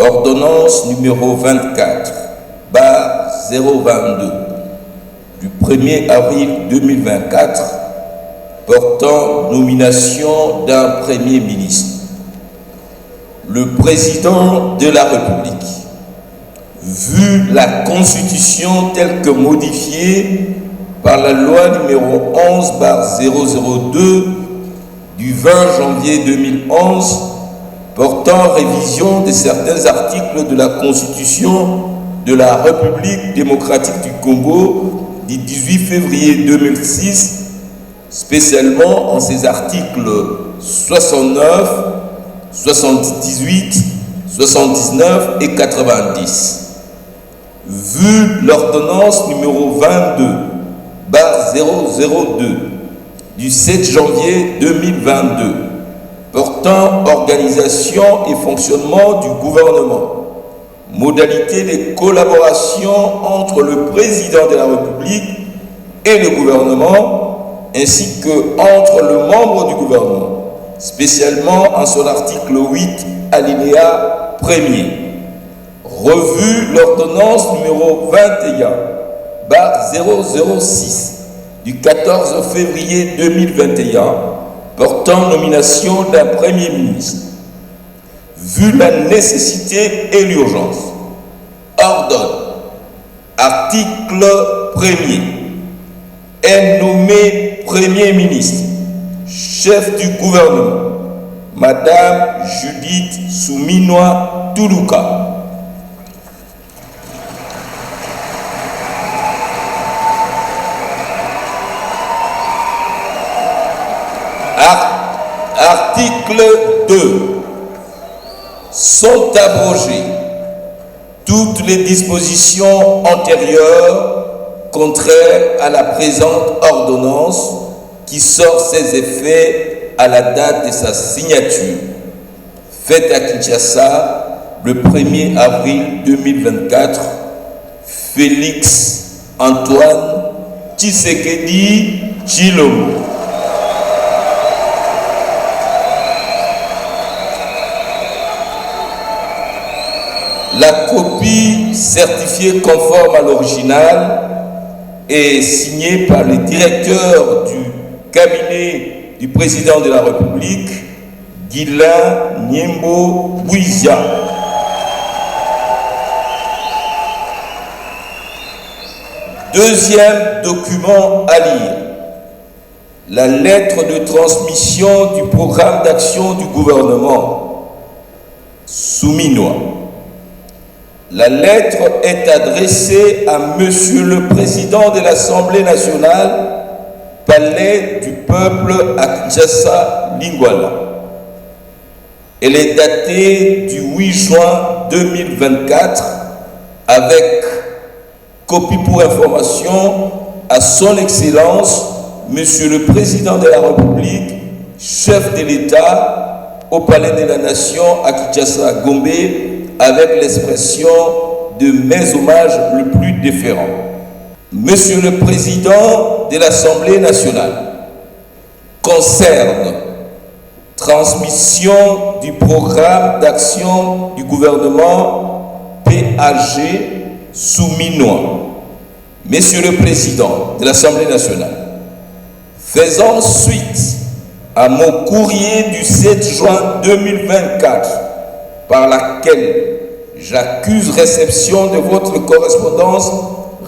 Ordonnance numéro 24/022 du 1er avril 2024 portant nomination d'un Premier ministre. Le président de la République, vu la Constitution telle que modifiée par la loi numéro 11/002 du 20 janvier 2011 portant révision de certains articles de la Constitution de la République démocratique du Congo du 18 février 2006, spécialement en ses articles 69, 78, 79 et 90. Vu l'ordonnance numéro 22/002 du 7 janvier 2022 portant organisation et fonctionnement du gouvernement, modalités de collaboration entre le président de la République et le gouvernement, ainsi que entre le membre du gouvernement, spécialement en son article 8, alinéa 1er. Revue l'ordonnance numéro 21/006 du 14 février 2021 portant nomination d'un Premier ministre. Vu la nécessité et l'urgence, ordonne, article 1er, est nommé Premier ministre, chef du gouvernement, Madame Judith Suminwa Tuluka. Article 2. Sont abrogées toutes les dispositions antérieures contraires à la présente ordonnance qui sort ses effets à la date de sa signature, faite à Kinshasa le 1er avril 2024. Félix Antoine Tshisekedi Tshilombo. La copie certifiée conforme à l'original est signée par le directeur du cabinet du président de la République, Guilain Nyembo Bouizia. Deuxième document à lire, la lettre de transmission du programme d'action du gouvernement, Suminwa. La lettre est adressée à Monsieur le Président de l'Assemblée nationale, Palais du Peuple à Kinshasa, Lingwala. Elle est datée du 8 juin 2024 avec copie pour information à Son Excellence, Monsieur le Président de la République, chef de l'État au Palais de la Nation à Kinshasa, Gombe, avec l'expression de mes hommages le plus déférents. Monsieur le Président de l'Assemblée nationale, concerne transmission du programme d'action du gouvernement PAG Suminwa. Monsieur le Président de l'Assemblée nationale, faisant suite à mon courrier du 7 juin 2024 par laquelle j'accuse réception de votre correspondance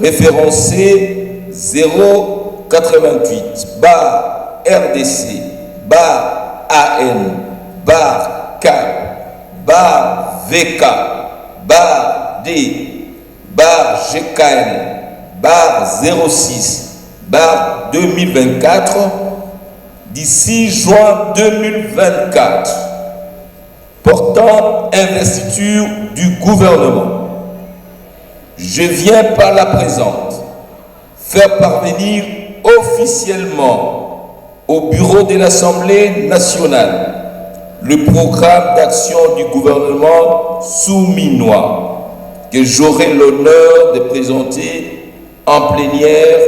référencée 088-RDC-VK-D-GKN-06-2024 d'ici juin 2024 portant investiture du gouvernement. Je viens par la présente faire parvenir officiellement au bureau de l'Assemblée nationale le programme d'action du gouvernement Suminwa que j'aurai l'honneur de présenter en plénière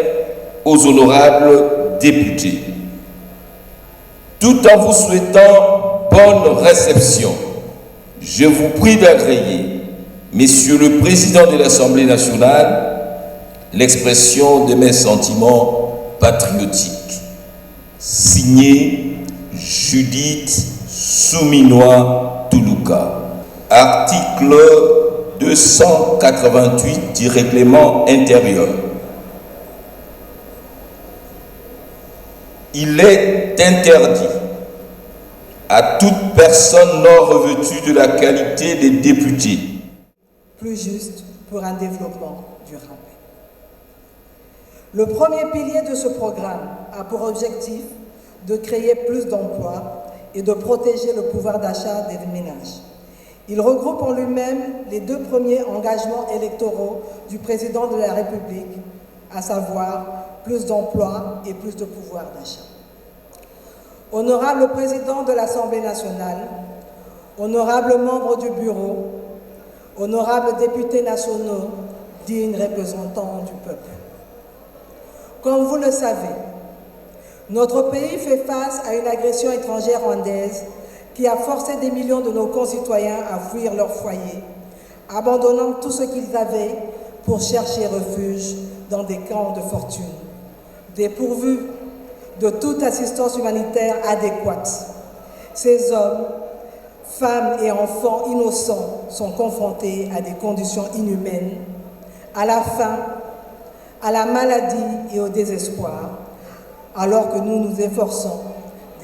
aux honorables députés. Tout en vous souhaitant bonne réception, je vous prie d'agréer Monsieur le Président de l'Assemblée nationale, l'expression de mes sentiments patriotiques. Signé Judith Souminois Toulouka. Article 288 du règlement intérieur. Il est interdit à toute personne non revêtue de la qualité de député. Plus juste pour un développement durable. Le premier pilier de ce programme a pour objectif de créer plus d'emplois et de protéger le pouvoir d'achat des ménages. Il regroupe en lui-même les deux premiers engagements électoraux du président de la République, à savoir plus d'emplois et plus de pouvoir d'achat. Honorable président de l'Assemblée nationale, honorables membres du bureau, honorables députés nationaux, dignes représentants du peuple. Comme vous le savez, notre pays fait face à une agression étrangère rwandaise qui a forcé des millions de nos concitoyens à fuir leur foyer, abandonnant tout ce qu'ils avaient pour chercher refuge dans des camps de fortune, dépourvus de toute assistance humanitaire adéquate. Ces hommes, femmes et enfants innocents sont confrontés à des conditions inhumaines, à la faim, à la maladie et au désespoir, alors que nous nous efforçons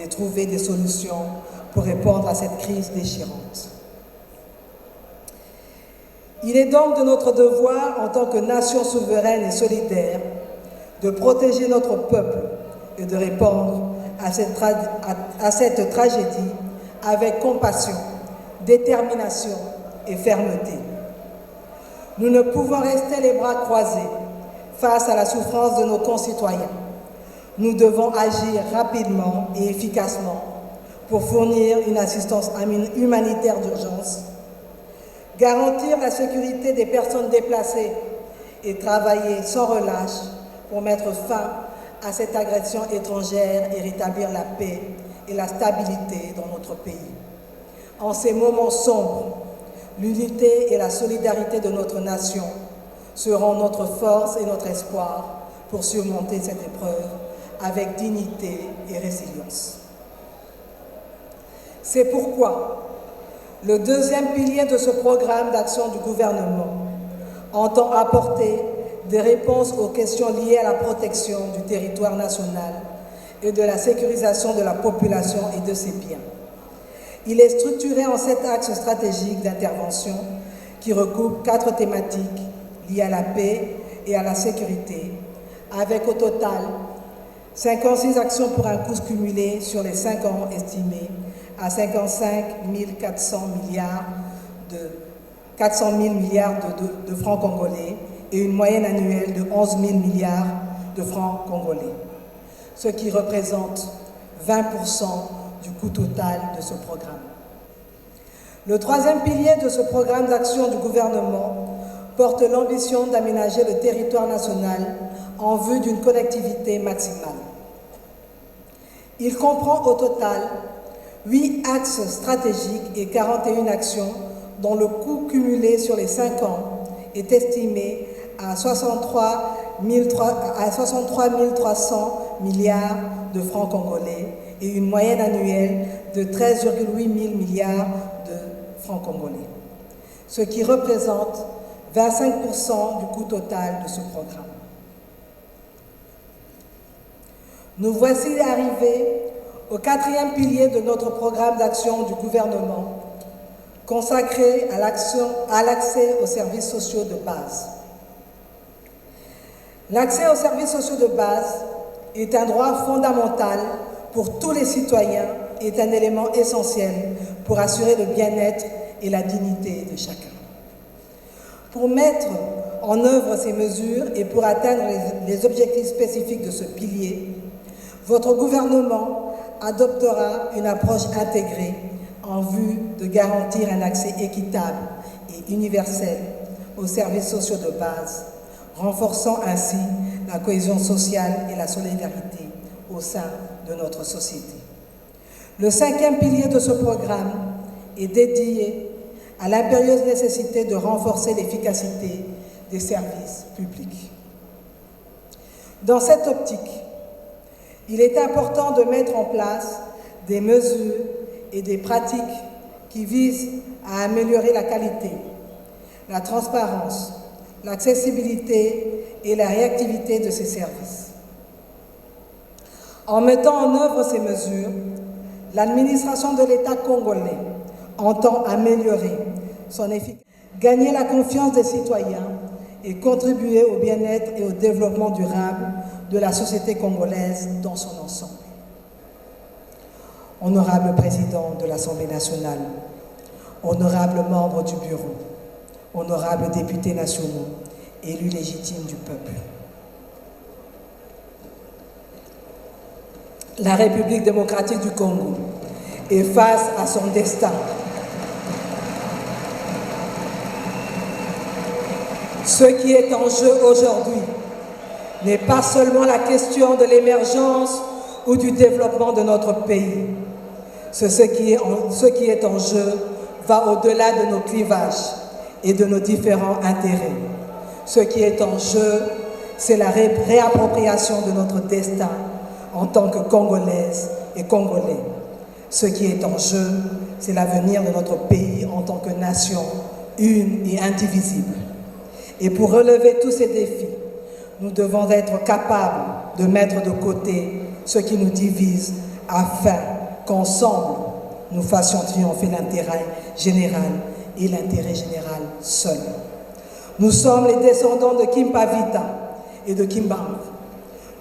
de trouver des solutions pour répondre à cette crise déchirante. Il est donc de notre devoir, en tant que nation souveraine et solidaire, de protéger notre peuple et de répondre à cette tragédie avec compassion, détermination et fermeté. Nous ne pouvons rester les bras croisés face à la souffrance de nos concitoyens. Nous devons agir rapidement et efficacement pour fournir une assistance humanitaire d'urgence, garantir la sécurité des personnes déplacées et travailler sans relâche pour mettre fin à cette agression étrangère et rétablir la paix et la stabilité dans notre pays. En ces moments sombres, l'unité et la solidarité de notre nation seront notre force et notre espoir pour surmonter cette épreuve avec dignité et résilience. C'est pourquoi le deuxième pilier de ce programme d'action du gouvernement entend apporter des réponses aux questions liées à la protection du territoire national et de la sécurisation de la population et de ses biens. Il est structuré en 7 axes stratégiques d'intervention qui recoupent 4 thématiques liées à la paix et à la sécurité, avec au total 56 actions pour un coût cumulé sur les 5 ans estimé à 55 400 milliards de francs congolais et une moyenne annuelle de 11 000 milliards de francs congolais, ce qui représente 20% du coût total de ce programme. Le troisième pilier de ce programme d'action du gouvernement porte l'ambition d'aménager le territoire national en vue d'une connectivité maximale. Il comprend au total 8 axes stratégiques et 41 actions dont le coût cumulé sur les 5 ans est estimé à 63 300 milliards de francs congolais et une moyenne annuelle de 13,8 000 milliards de francs congolais, ce qui représente 25% du coût total de ce programme. Nous voici arrivés au 4e pilier de notre programme d'action du gouvernement, consacré à l'accès aux services sociaux de base. L'accès aux services sociaux de base est un droit fondamental pour tous les citoyens et est un élément essentiel pour assurer le bien-être et la dignité de chacun. Pour mettre en œuvre ces mesures et pour atteindre les objectifs spécifiques de ce pilier, votre gouvernement adoptera une approche intégrée en vue de garantir un accès équitable et universel aux services sociaux de base, renforçant ainsi la cohésion sociale et la solidarité au sein de notre société. Le 5e pilier de ce programme est dédié à l'impérieuse nécessité de renforcer l'efficacité des services publics. Dans cette optique, il est important de mettre en place des mesures et des pratiques qui visent à améliorer la qualité, la transparence, l'accessibilité et la réactivité de ces services. En mettant en œuvre ces mesures, l'administration de l'État congolais entend améliorer son efficacité, gagner la confiance des citoyens et contribuer au bien-être et au développement durable de la société congolaise dans son ensemble. Honorable Président de l'Assemblée nationale, honorables membres du Bureau, honorables députés nationaux, élus légitimes du peuple. La République démocratique du Congo est face à son destin. Ce qui est en jeu aujourd'hui n'est pas seulement la question de l'émergence ou du développement de notre pays. Ce qui est en jeu va au-delà de nos clivages et de nos différents intérêts. Ce qui est en jeu, c'est la réappropriation de notre destin en tant que Congolaises et Congolais. Ce qui est en jeu, c'est l'avenir de notre pays en tant que nation une et indivisible. Et pour relever tous ces défis, nous devons être capables de mettre de côté ce qui nous divise afin qu'ensemble, nous fassions triompher l'intérêt général et l'intérêt général seul. Nous sommes les descendants de Kimpavita et de Kimbangu.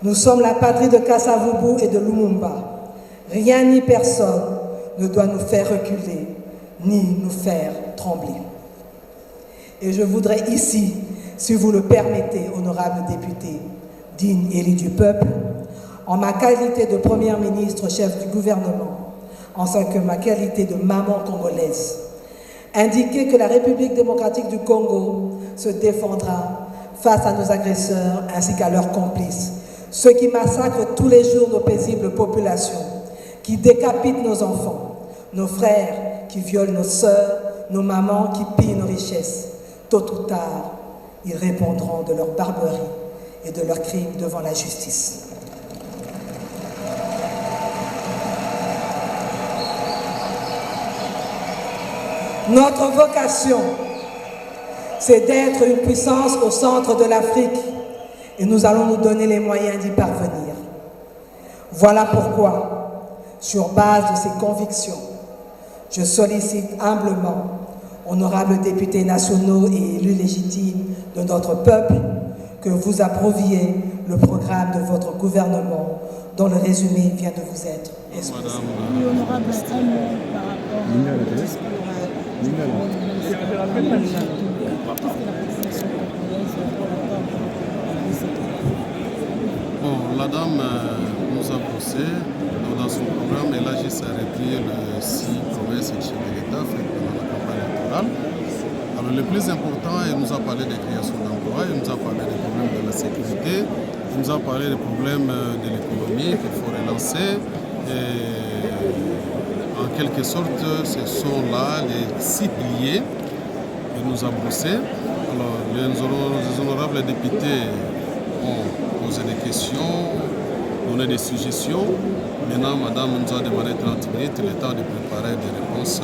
Nous sommes la patrie de Kasavubu et de Lumumba. Rien ni personne ne doit nous faire reculer, ni nous faire trembler. Et je voudrais ici, si vous le permettez, honorables députés, dignes élus du peuple, en ma qualité de Première ministre, chef du gouvernement, ainsi que ma qualité de maman congolaise, indiquer que la République démocratique du Congo se défendra face à nos agresseurs ainsi qu'à leurs complices, ceux qui massacrent tous les jours nos paisibles populations, qui décapitent nos enfants, nos frères qui violent nos sœurs, nos mamans qui pillent nos richesses. Tôt ou tard, ils répondront de leur barbarie et de leurs crimes devant la justice. Notre vocation, c'est d'être une puissance au centre de l'Afrique et nous allons nous donner les moyens d'y parvenir. Voilà pourquoi, sur base de ces convictions, je sollicite humblement, honorables députés nationaux et élus légitimes de notre peuple, que vous approuviez le programme de votre gouvernement dont le résumé vient de vous être exposé. Honorable, par rapport au discours Bon, la dame nous a poussé dans son programme, elle a juste repris le 6 promesses et chefs de l'État fait pendant la campagne électorale. Alors le plus important, elle nous a parlé des créations d'emplois, elle nous a parlé des problèmes de la sécurité, elle nous a parlé des problèmes de l'économie qu'il faut relancer. Et en quelque sorte, ce sont là les 6 piliers que nous a brossés. Alors, les honorables députés ont posé des questions, donné des suggestions. Maintenant, madame nous a demandé 30 minutes, le temps de préparer des réponses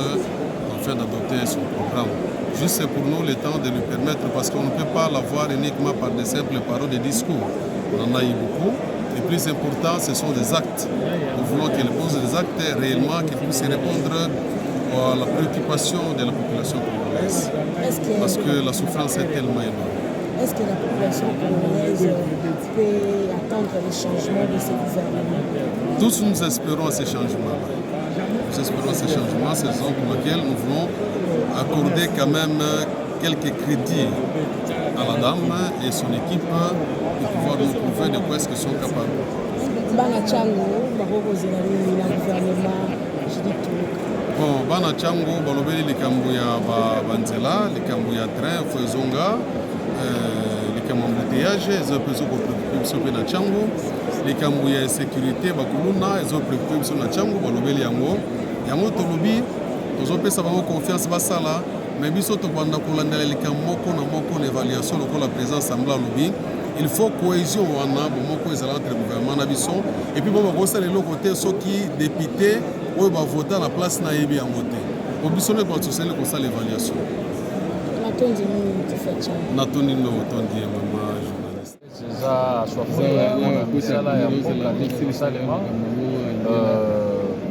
afin d'adopter son programme. Juste pour nous, le temps de lui permettre, parce qu'on ne peut pas l'avoir uniquement par des simples paroles de discours. On en a eu beaucoup. Le plus important, ce sont des actes. Nous voulons qu'elle pose des actes réellement qui puissent répondre à la préoccupation de la population congolaise. Parce que la souffrance est tellement énorme. Est-ce que la population congolaise peut attendre les changements de ce gouvernement? Tous nous espérons à ces changements-là. Nous espérons à ces changements, c'est la raison pour laquelle nous voulons accorder quand même quelques crédits à la dame et son équipe pour pouvoir nous prouver de quoi est-ce qu'ils sont capables. Bana Tchango, le gouvernement, je dis tout. Bon, Bana Tchango, balobeli likambo ya banzela, likambo ya train, Fwezonga, likambo embouteillage, ils ont besoin de préoccuper na Tchango, likambo ya sécurité, bakuluna, ils ont préoccupé na Tchango, balobeli yango, yango tolobi, ils ont pesa bango confiance basala, mais biso tobanda kolandela likambo moko na évaluation lokola président assemblée lobby. Il faut cohésion wana bomoko ezala entre gouvernement na biso et puis bon bakosala eloko te soki député oyo bavota na place na yebi yango te obiso ne basosiale kosala évaluation natondi no otondi mama journaliste eza soifona misala ya mboka ndenge kosalema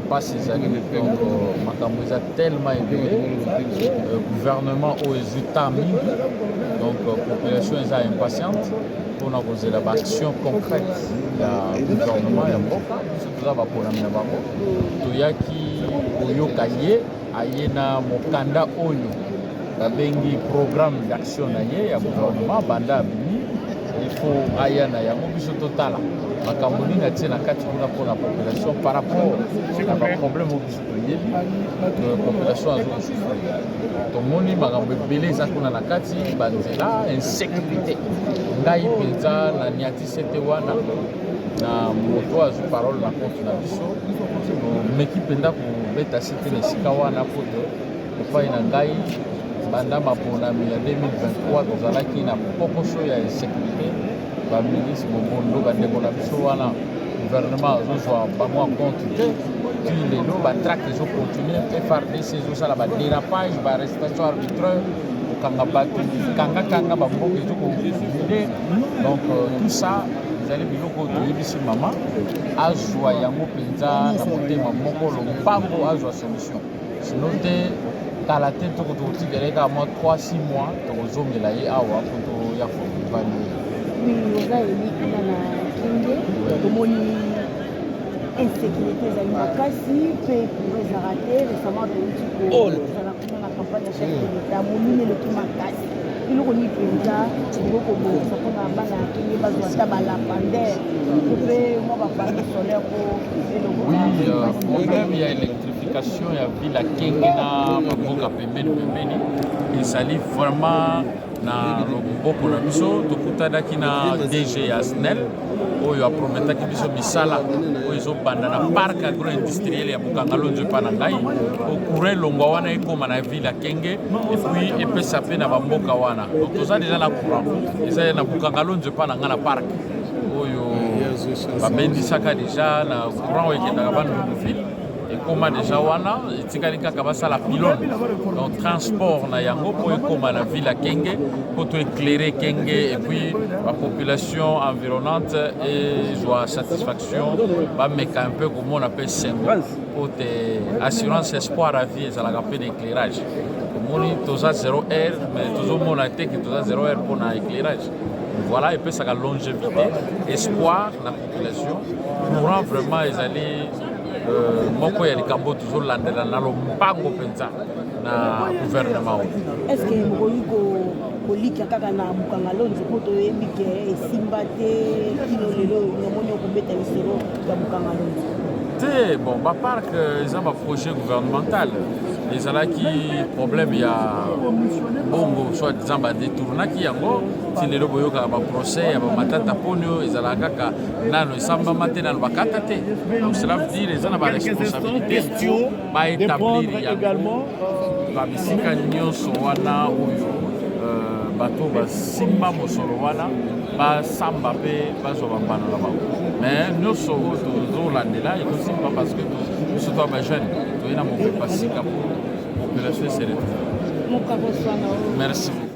mpasi ezali donc makambo eza tellement ebele gouvernement oyo ezwita mingi donc population eza impatiente mpona kozela baaction concrète ya gouvernement ya mboka biso toza baponami na bango toyaki koyoka ye aye na mokanda oyo babengi programme d'action na ye ya gouvernement banda abimi il faut aya na yango biso totala makambo nini atie na kati kuna mpona population par rapport na baproblème oyo biso toyebi population azokosufrir tomoni makambo ebele eza kuna na kati banzela insécurité ngai mpenza na niatise te wana na moto azwi parole na compte na biso meki mpenza kobeta site na esika wana po epai na ngai banda maponami ya 2023 tozalaki na pokoso ya insécurité baministre mobondo bandeko na biso wana gouvernement azozwa bango en compte te puis lelo batraque ezocontinue FRDC ezosala badérapage baarrestation arbitraire kokanga bato kangakanga bamboka ezokofide donc tout ça ezali biloko toyebisi mama azwa yango mpenza na motema moko lombango azwa solution sino te kala te toko tokotikeleka mwa 3-6 mois tokozongela ye awa po toya koevaluer oza elikina na kenge tomoni insécurité ezali makasi mpe ezalaka te récemment touti kozala kuna na campagne ya chef de l'état monene eleki makasi biloko nini mpenza ekokobongisa mpona bana ya kenge bazwa ata balapandere mpe mwa bapane solaire po eloko problème ya électrification ya ville ya kenge na bamboka pembeni ezali vraiment na loboko na biso tokutanaki na DG ya SNEL oyo aprometaki biso misala oyo ezobanda na parc agro-industriel ya Bukangalonzo epa na ngai okura elongwa wana ekóma na ville ya kenge epuis epesa mpe na bamboka wana donc toza deja na courant eza na Bukangalonzo epa na ngai na parc oyo babendisaka deja na courant oyo ekendaka bandundu ville ekóma deja wana etikali kaka basala pylone donc transport na yango mpo ekóma na ville ya kenge mpo toéclaire kenge epuis bapopulation environnante ezwa satisfaction bameka un peu komona mpe sengo mpo te assurance espoir à vie ezalaka mpe na éclairage tomoni toza 0 heure mais tozomona te ke toza 0 heure mpo na éclairage voilà epesaka longévité espoir na population courant vraiment ezali moko ya likambo tozolandela na lombango mpenza na gouvernement oyo est ce que mokoki kolika kaka na Bukangalonzo mpo toyebi ke esimba te kino lelo namoni okobeta lisolo ya Bukangalonzo te bon baparc eza baprojet gouvernemental ezalaki problème ya bongo soit disant badetournaki yango ti lelo boyokaka baprocès ya bamatata poni oyo ezalaka kaka nano esambama te nano bakata te donc cela veut dire eza na baresponsabilité baétablir yango babisika nyonso wana oyo bato basimba mosolo wana basamba mpe bazwa bambano na bango mais nyonso oyo tozolandela ekosimba parce que biso toa bajeune toye na mopepa sika po population esere merci beaucoup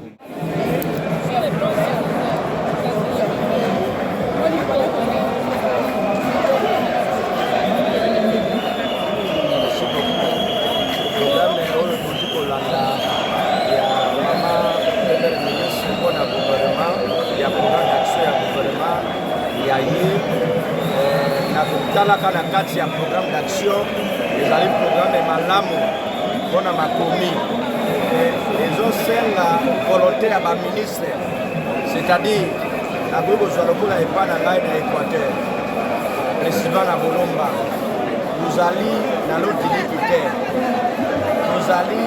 talaka na kati ya programme d'action ezali programme malamu mpona makomi ezosenga volonté ya baministre c'est-à-dire nakoki kozwa lokola epa na ngai na équateur président na bolomba tozali na lodiliki te tozali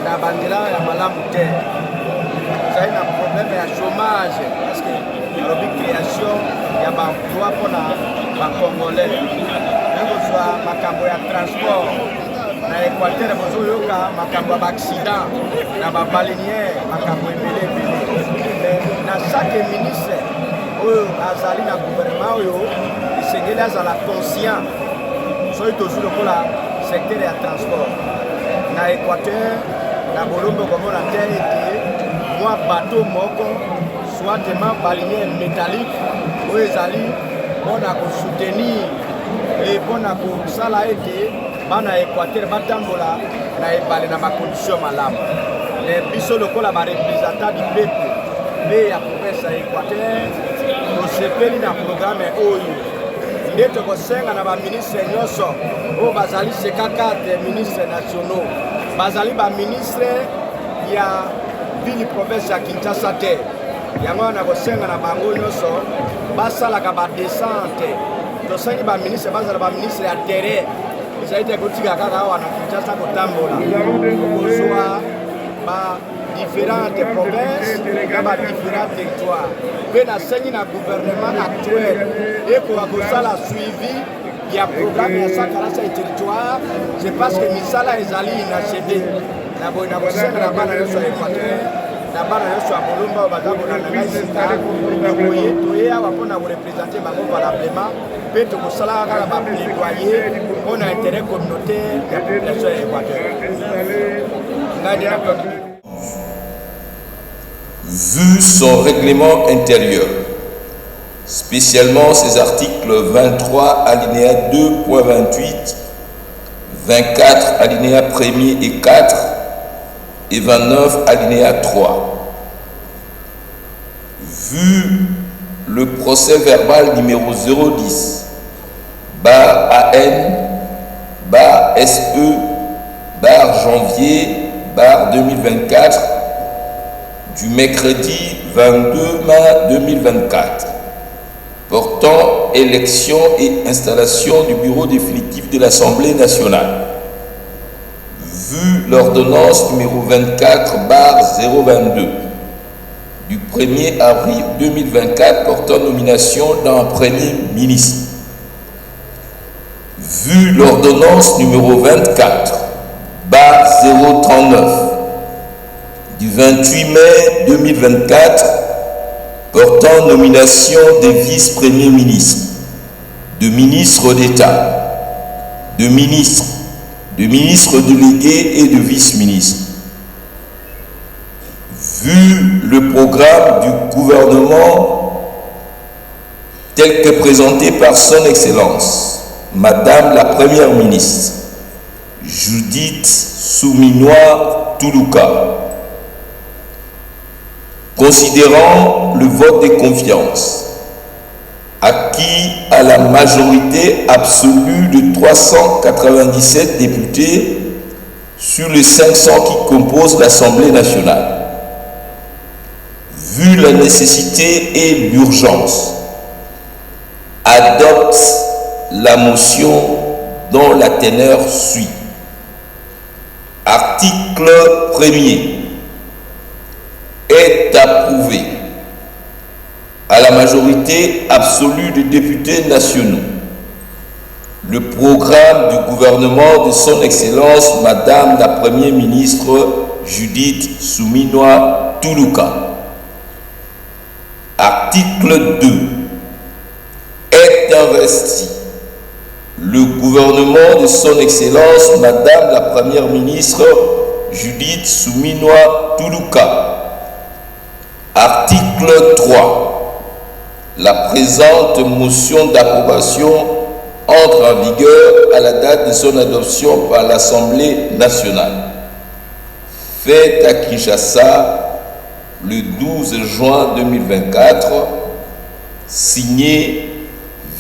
na banzela ya malamu te tozali na problème ya chômage parce que elobi création ya baemploi mpona bacongolais ekozwa makambo ya transport na Équateur bozoyoka makambo ya accident na ba balenière makambo ebele ebele mais na chaque ministre oyo azali na gouvernement oyo esengeli azala conscient soki tozwi lokola secteur ya transport na Équateur na bolombo komona te ete mwa bateau moko swatement balenière métallique oyo ezali mpona kosoutenir e mpona kosala ete bana Équateur batambola na ebale na bacondition malamu mais biso lokola barepresentant du peuple mpe ya province ya Équateur tosepeli na programme oyo nde tokosenga na baministre nyonso oyo bazali 54 ministre nationaux bazali baministre ya ville province ya Kinshasa te yango wana kosenga na bango nyonso basalaka badescente tosengi baministre bazala baministre ya terrain ezali te kotika kaka awa na Kinshasa kotambola kozwa différentes provinces na différents territoires mpe nasengi na gouvernement actuel ekoka kosala suivi ya programme ya 145 territoire je pense que misala ezali inachevé na boye na kosenga na bana nyonso ya Équateur na bana nyonso ya bolomba oyo baza kolanda ngai sika boye toye awa mpona korepresente bango valablement mpe tokosalaka kaka baplaidoyer mpona intérêt communautaire ya population ya Équateur ngai nde na vu son règlement intérieur, spécialement ses articles 23 alinéa 2.28, 24 alinéa 1er et 4 et 29 alinéa 3. Vu le procès verbal numéro 010, bar AN, bar SE, bar janvier, bar 2024, du mercredi 22 mai 2024, portant élection et installation du bureau définitif de l'Assemblée nationale. Vu l'ordonnance numéro 24/022 du 1er avril 2024 portant nomination d'un Premier ministre. Vu l'ordonnance numéro 24/039 du 28 mai 2024 portant nomination des vice-premiers ministres, de ministres d'État, de ministres délégués et de vice-ministres. Vu le programme du gouvernement tel que présenté par son Excellence, Madame la Première ministre, Judith Suminwa Tuluka, considérant le vote de confiance acquis à la majorité absolue de 397 députés sur les 500 qui composent l'Assemblée nationale, vu la nécessité et l'urgence, adopte la motion dont la teneur suit. Article 1er. Est approuvé à la majorité absolue des députés nationaux le programme du gouvernement de son Excellence Madame la Première ministre Judith Suminwa Tuluka. Article 2. Est investi le gouvernement de son Excellence Madame la Première ministre Judith Suminwa Tuluka. Article 3. La présente motion d'approbation entre en vigueur à la date de son adoption par l'Assemblée nationale. Faite à Kinshasa le 12 juin 2024, signé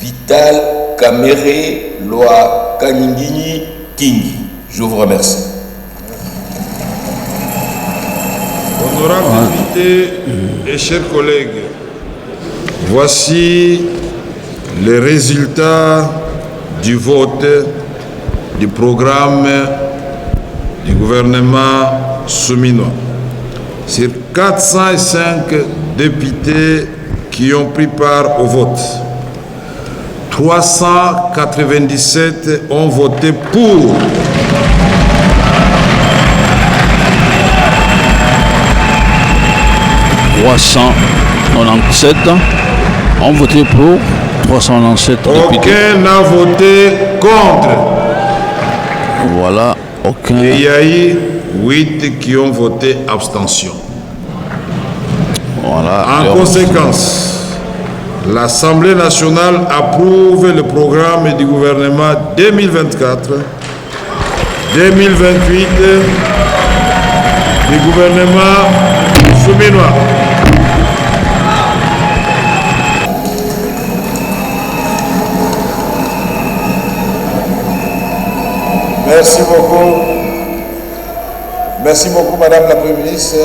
Vital Kamere Loa Kaningini Kingi. Je vous remercie. Honorables invités et chers collègues, voici les résultats du vote du programme du gouvernement Suminwa. Sur 405 députés qui ont pris part au vote, 397 ont voté pour 397 ont voté pour, 397 députés. Aucun n'a voté contre. Voilà, aucun. Et il y a eu 8 qui ont voté abstention. Voilà. En conséquence, l'Assemblée nationale approuve le programme du gouvernement 2024-2028 du gouvernement souminois. Merci beaucoup. Merci beaucoup, Madame la Première ministre.